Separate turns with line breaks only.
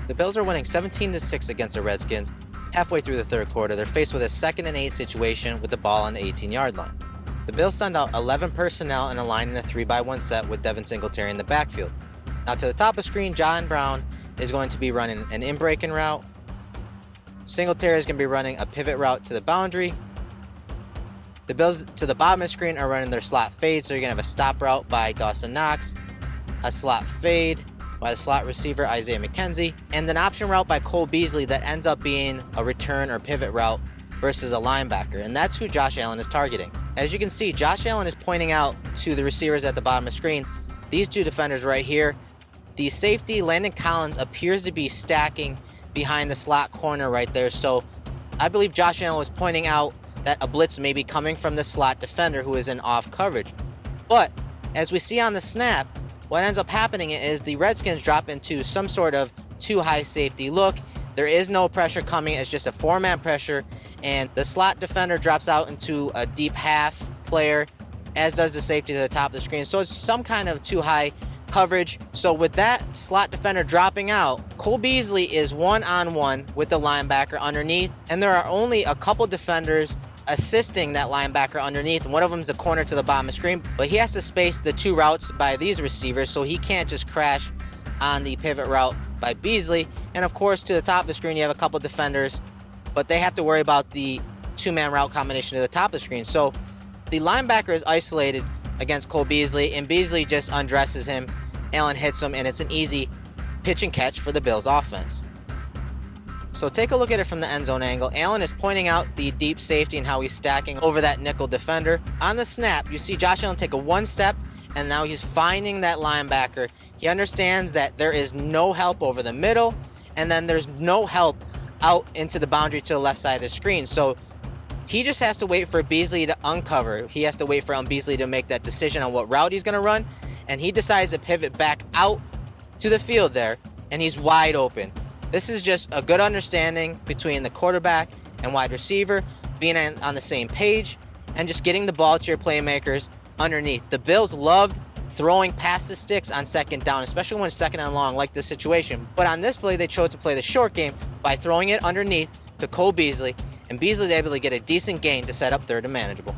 The Bills are winning 17-6 against the Redskins. Halfway through the third quarter, they're faced with a 2nd and 8 situation with the ball on the 18-yard line. The Bills send out 11 personnel and a line in a 3-by-1 set with Devin Singletary in the backfield. Now to the top of the screen, John Brown is going to be running an in-breaking route. Singletary is going to be running a pivot route to the boundary. The Bills to the bottom of the screen are running their slot fade, so you're going to have a stop route by Dawson Knox, a slot fade by the slot receiver Isaiah McKenzie, and an option route by Cole Beasley that ends up being a return or pivot route versus a linebacker, and that's who Josh Allen is targeting. As you can see, Josh Allen is pointing out to the receivers at the bottom of the screen, these two defenders right here. The safety, Landon Collins, appears to be stacking behind the slot corner right there, so I believe Josh Allen was pointing out that a blitz may be coming from the slot defender who is in off coverage. But as we see on the snap, what ends up happening is the Redskins drop into some sort of too high safety look. There is no pressure coming. It's just a 4-man pressure, and the slot defender drops out into a deep half player, as does the safety to the top of the screen. So it's some kind of too high coverage. So with that slot defender dropping out, Cole Beasley is one-on-one with the linebacker underneath, and there are only a couple defenders assisting that linebacker underneath. One of them is a corner to the bottom of the screen, but he has to space the two routes by these receivers, so he can't just crash on the pivot route by Beasley. And of course, to the top of the screen, you have a couple defenders, but they have to worry about the 2-man route combination to the top of the screen. So the linebacker is isolated against Cole Beasley, and Beasley just undresses him. Allen hits him, and it's an easy pitch and catch for the Bills offense. So take a look at it from the end zone angle. Allen is pointing out the deep safety and how he's stacking over that nickel defender. On the snap, you see Josh Allen take a 1 step, and now he's finding that linebacker. He understands that there is no help over the middle, and then there's no help out into the boundary to the left side of the screen. So he just has to wait for Beasley to uncover. He has to wait for Beasley to make that decision on what route he's going to run, and he decides to pivot back out to the field there, and he's wide open. This is just a good understanding between the quarterback and wide receiver, being on the same page, and just getting the ball to your playmakers underneath. The Bills loved throwing past the sticks on 2nd down, especially when it's 2nd and long like this situation. But on this play, they chose to play the short game by throwing it underneath to Cole Beasley, and Beasley was able to get a decent gain to set up 3rd and manageable.